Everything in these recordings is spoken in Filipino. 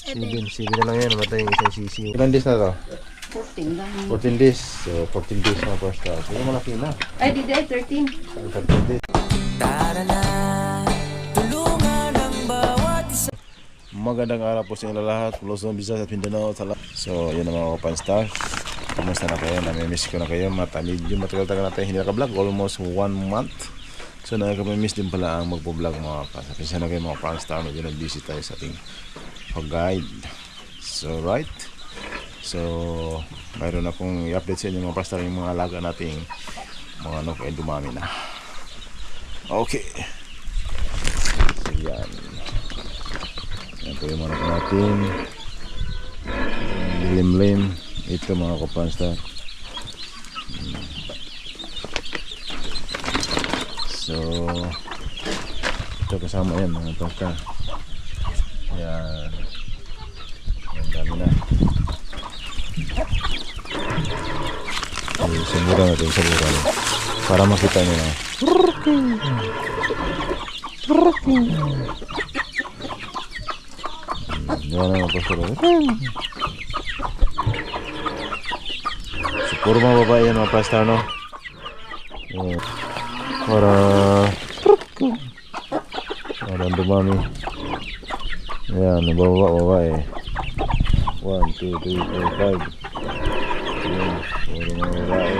7 na lang yan. Matay yung isang sisiw. Ilan days na to? 14 lang. 14 days. So, 14 days mga pastor. So, yung malaki na. Ay, di day, 13. 13 days. Magandang araw po sa inyo lahat. Luzon, Visayas at Mindanao. So, yun ang mga kapan-star. Kumusta na kayo? Namimiss ko na kayo. Medyo matagal-tagal natin hindi naka-vlog. Almost 1 month. So, nakakamiss din pala ang magpo-vlog mga kapan-star. Kasi na kayo mga kapan-star. Medyo nag-busy tayo sa ating pag-guide. So, right. So, mayroon akong i-update sa inyo mga kapan-star yung mga alaga nating mga ano ay dumami na. Okay. So, yan. Yan po yung manok natin. Lim-lim. Ito mga kapanstar. So, ito kasama yan mga kapanstar. Yan. Yan dami na. Sabura natin, sabura natin. Para makita nyo na. Yan ang pastor. So, puro mga babae yan mga pastor, no? Para dumami. Yan, babae. 1, 2, 3, 4, 5. Yan, puro mga babae.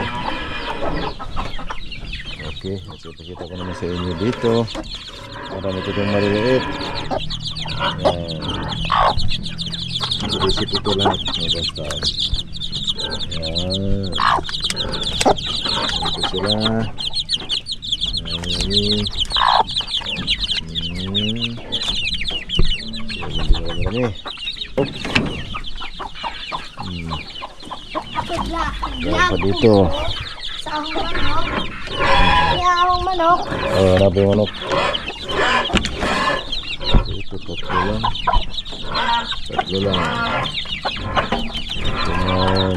Okay, so ipakita ko naman sa inyo dito. Marami ito itong maliliit. Yan. Isip ito lahat mga basta. Yan. Ito sila. Ayan. Marami. Yan pa dito. Sa ahong manok. Kaya ahong manok. Marami yung manok. Ito tatlo lang. Tatlo lang.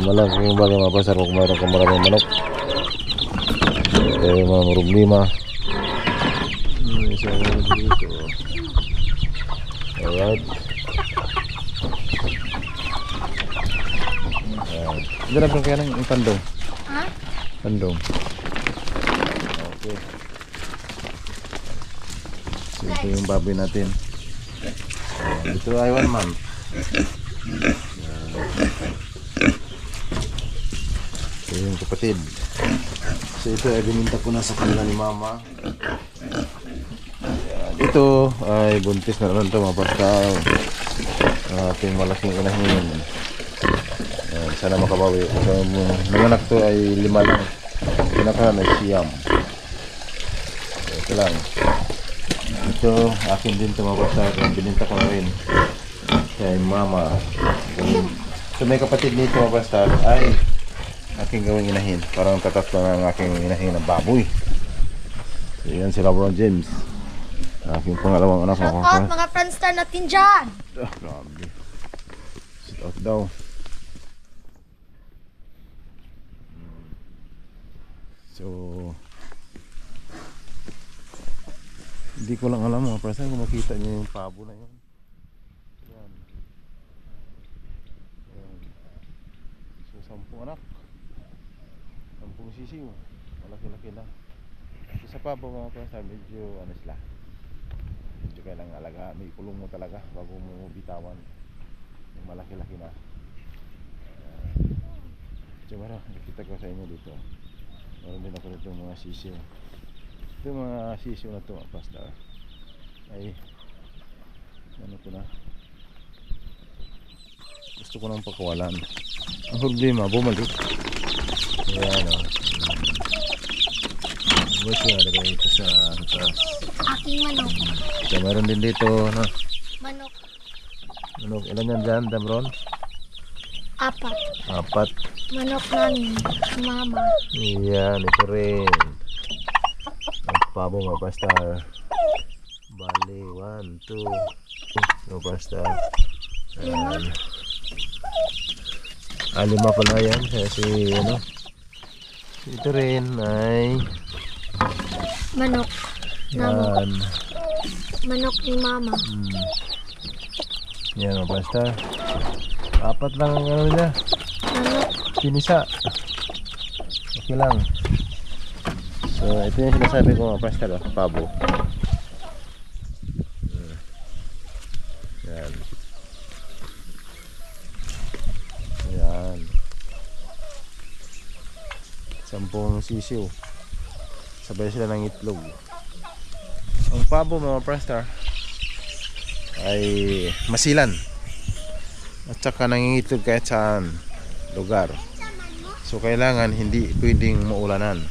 Malaking bagay mga pasar kung mayroon kang maraming manok. Ito yung mga problema. Isa na dito. Alright. Hindi na kaya ng pandong. Ha? Pandong. Okay. So, ito yung baboy natin. Ito ay 1 month. Ito yung kapatid. So ito ay bininta ko na sa kanila ni mama. Ito ay buntis na naman ito mga pastal. Ating malaking inahin. Sana makabawi. So nanganak to ay 5 lang. Pinakahan ay siyam. Ito lang. Ito akin din ito mga pastal. Bininta ko na rin kay mama. So may kapatid nito mga pastal ay aking gawing inahin. Parang tatatlo na ang aking inahin ng baboy. So yan si LeBron James. Aking pangalawang anak. Shout out mga friendstar natin dyan. Grabe. Shout out daw. So hindi ko lang alam mga person kung makita niyo yung pabo na yun. Yan. Yan. So 10 anak. 10 sisiw. Malaki-laki na. So sa pabo mga person medyo ano sila. Medyo kailangan alaga. May kulong mo talaga bago mo bitawan. Yung malaki-laki na. So mara, nakita ko sa inyo dito. Meron din ako dito mga sisiw. Ito mga sisiw na ito basta ay ano ko na gusto ko nang pakawalan. Ang problema bumalik. Ayan o. Gusto na lagay ito sa taas. Aking manok. So meron din dito no? Manok. Manok, ilan yan dyan Damron? 4. 4. Manok namin. Mama. Yan, ito rin. Ang pabo mga pastar. Bali, 1, 2 mga pastar. Ayan. 5 pala yan. Kasi ano. Ito rin ay Manok. yan. Manok ni mama. Yan mga pastor. Apat lang ang ano niya. Pinisa. Okay lang. So ito yung sinasabi ko mga pastor, pabo. Yan. Yan. 10 sisiw. Sabay sila ng itlog. Ang pabo mga pastor ay masilan. At saka nangingitlog kahit saan lugar. So kailangan hindi pwedeng maulanan.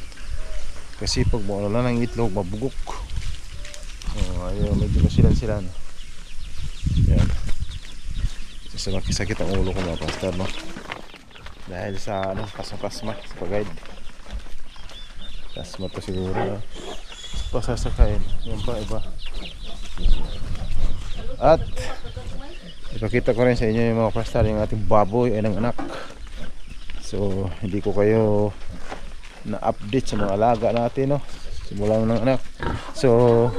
Kasi pag maulanan ng itlog, mabugok. Ayun, medyo masilan-silan. Yan. So makisakit ang ulo ko mga pastor, no? Dahil sa ano, pasma sa pag-guide. Pasma to siguro, no? Pasasakayin. Yan pa, iba. At ipakita ko rin sa inyo yung mga pastor, yung ating baboy ay ng anak. So hindi ko kayo na-update sa mga alaga natin, no? Simulang ng anak. So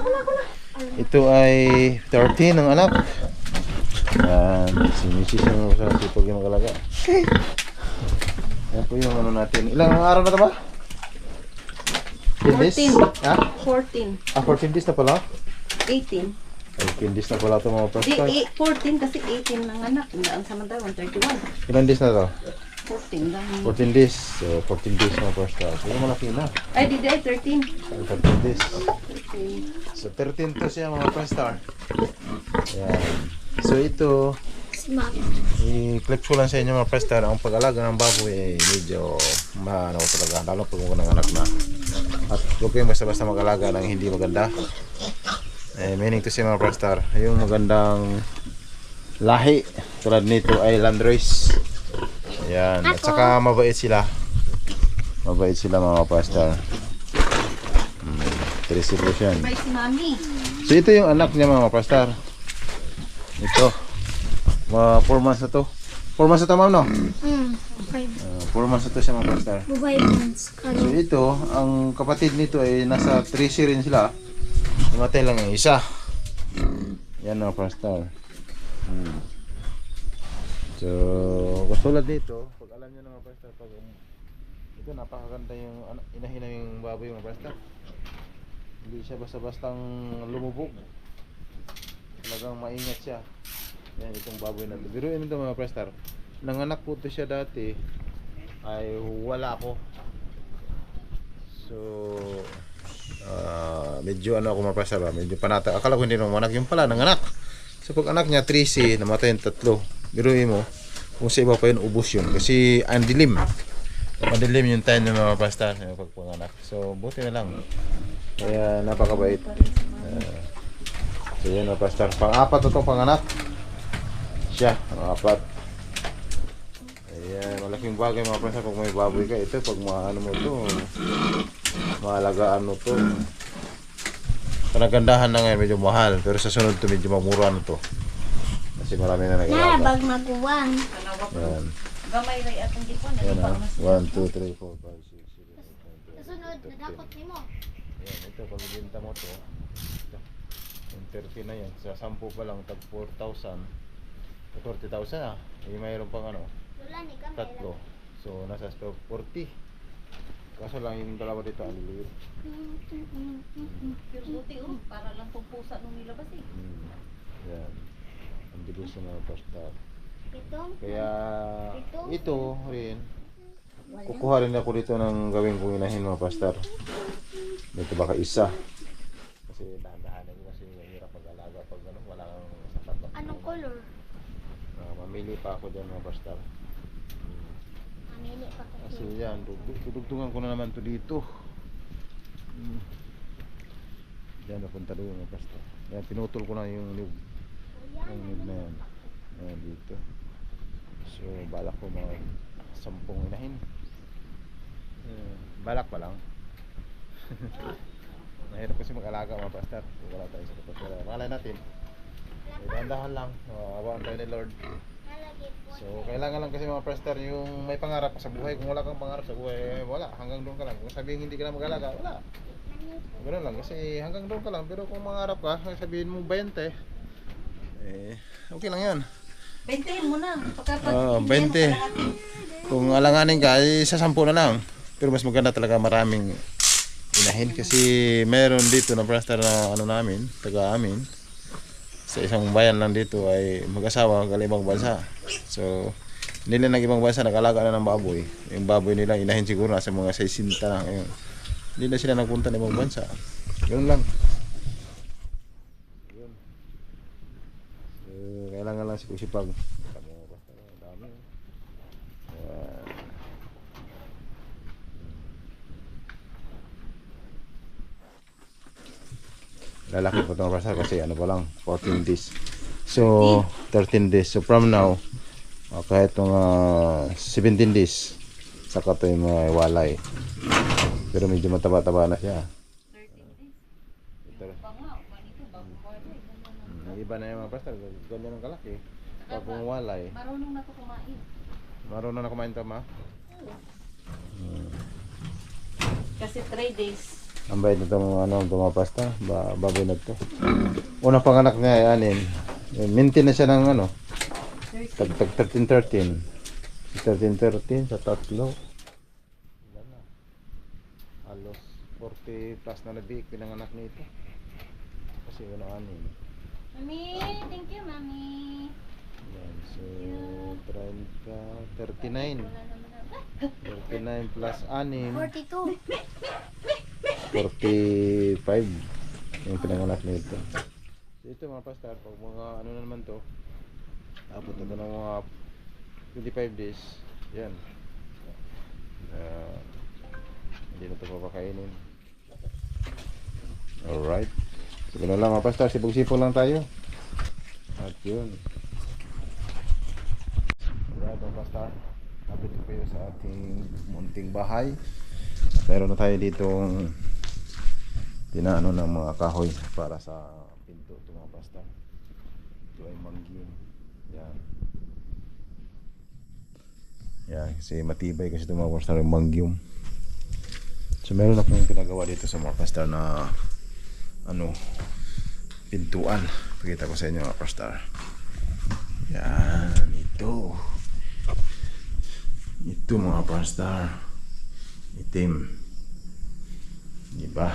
ito ay 13 ng anak. Yan, sinisis yung sa sipag yung mag-alaga. Yan po yung ano natin. Ilang araw na ito ba? 10 days? 14. Ha? 14. 14 days na pala? 18. 14 days na pala ito mga pastor. 14 kasi 18 ng anak. Ang samantalang 31. Ilang days na ito? 14 lang. 14 days. So 14 days mga pastor. So yung malaki na. Ay, di ay 13. 13 days. 13. So 13 to siya mga pastor. Yan. So ito, i-clip ko lang sa inyo mga pastor, ang pag-alaga ng baboy ay medyo mahanaw talaga, lalo pag mga anak na. At huwag kayong basta-basta mag-alaga ng hindi maganda. Meaning to say mga pastor, yung magandang lahi tulad nito ay Landrace. Ayan, at saka mabait sila. Mabait sila mga pastor. Distribution. Bye si Mami. So ito yung anak niya mga pastor. Ito. 4 months na to. 4 months na to, ma'am, no? 4 months na to siya mga pastor. So ito, ang kapatid nito ay nasa 3C rin sila. Namatay lang yung isa. Yan mga pastor. So, katulad dito, pag alam nyo na mga pastor, pag ito napakaganda yung inahin yung baboy mga pastor. Hindi siya basta-bastang lumubog. Talagang maingat siya. Yan itong baboy na ito. Biruin ito mga pastor. Nanganak po ito siya dati ay wala ako. So medyo ano ako mga pastor, medyo panata. Akala ko hindi nang manak, yung pala nanganak. So pag anak niya 3C, namatay yung 3. Biruin mo, kung sa iba pa yun, ubos yun. Kasi ang dilim. Madilim yung time ng mga pastor pag panganak. So buti na lang. Kaya napakabait. So yan mga pastor. Pang-apat na itong panganak. Siya, pang-apat. Ayan, malaking bagay mga pastor pag may baboy ka. Ito, pag maano mo ito, maalagaan mo ito. Kanagandahan na ngayon, medyo mahal. Pero sa sunod ito, medyo mamura na ito. Kasi marami na nag-alaga. Narabag maguwang. Ayan. Gamay ray atong gipon. Ayan ha. 1, 2, 3, 4, 5, 6, 7, 8, 9, 10, 11, 12, 13. Kasunod, nadakot ni mo. Ayan, ito pag ibenta mo to, ito, yung 30 na yan, sa 10 pa lang, tag 4,000, 40,000 ah, mayroon pang ano, Lola, ni kami. tatlo, so nasa 40, kaso lang yung dalawa dito, ang liliit. Pero buti para lang tong pusa nung nilabas eh. Yan, ang bilis na mga pastor. Pitong. Kaya ito rin, kukuha rin ako dito ng gawin kong inahin mga pastor. Dito baka isa. Kasi dahan-dahanan ko kasi hirap mag-alaga pag ano, wala kang sapat na. Anong color? Mamili pa ako dyan mga pastor. Mamili pa Kasi kasi. yan, dudugtungan ko na naman to dito. Yan, napunta doon mga pastor. Yan, pinutol ko na yung nib. Yung nib na yan. Yan dito. So, balak ko mga 10 inahin. Balak pa lang. Mahirap kasi mag-alaga mga pastor. Wala tayo sa kapatid. Makalay natin. Dahan-dahan lang. Awaan tayo ni Lord. So, kailangan lang kasi mga pastor yung may pangarap sa buhay. Kung wala kang pangarap sa buhay, wala. Hanggang doon ka lang. Kung sabihin hindi ka na mag-alaga, wala. Ganoon lang. Kasi hanggang doon ka lang. Pero kung mangarap ka, sabihin mo 20, Okay lang yan. 20 mo na. Pagkapag 20. Kung alanganin ka, sa 10 na lang. Pero mas maganda talaga maraming inahin kasi meron dito na pastor na ano namin, taga amin. Sa isang bayan lang dito ay mag-asawa galing ibang bansa. So, hindi na ibang bansa nag-alaga na ng baboy. Yung baboy nila inahin siguro nasa mga 60 na ngayon. Hindi na sila nagpunta ng ibang bansa. Ganun lang. Yun. So, kailangan lang sipag. Dami. Lalaki po itong pastor kasi ano pa lang 14 days. So 13 days. So from now kahit mga 17 days saka ito yung mga walay. Pero medyo mataba-taba na siya. 13 days. Banga, ganito, bago wala. Iba na yung mga pastor. Ganyan ang kalaki. Bagong walay. Marunong na to kumain. Marunong na kumain ito ma? Kasi 3 days. Ang bait nito mga mga pastor. Baboy na ito. Unang panganak niya ay anin. Maintain na siya ng ano. Tag 13-13 sa tatlo. Ilan na? Halos 40 plus na nabik pinanganak nito. Kasi wala anin. Mami, thank you, Mami. Yan, so 39 plus anin 42. 45 yung pinanganak nito. So ito mga pastor, pag mga ano na naman to, abot na ito ng mga 25 days. Yan. Hindi na ito papakainin. Alright. So gano'n lang mga pastor, sipag-sipag lang tayo. At yun. Alright mga pastor, update ko kayo sa ating munting bahay. Meron na tayo ditong tinaano ng mga kahoy para sa pinto ito mga pastor. Ito ay mangging. Yan. Yan, kasi matibay kasi ito mga pastor yung mangyum. So meron akong pinagawa dito sa mga pastor na ano, pintuan. Pakita ko sa inyo mga pastor. Yan, ito. Ito mga pastor. Itim. Diba?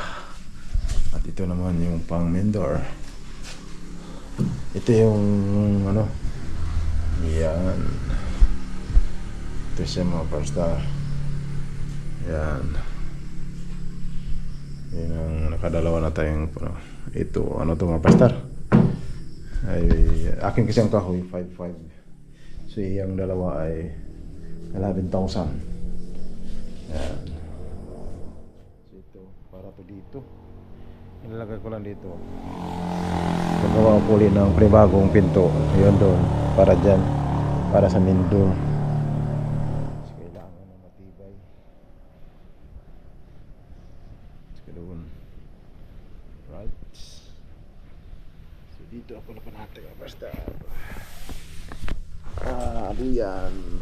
At ito naman yung pang main door. Ito yung ano. Yan. Ito siya mga pastor. Yan. Yan ang nakadalawa na tayong ano. Ito, ano to mga pastor? Ay, akin kasi ang kahoy 5.5. So yung dalawa ay 11,000. Yan. So ito, para to dito. Ilalagay ko lang dito. Magawa ko ulit ng panibagong pinto. Yun doon, para dyan. Para sa main door. So kailangan na matibay. So doon. Right. So dito ako na panatag. Basta. Diyan.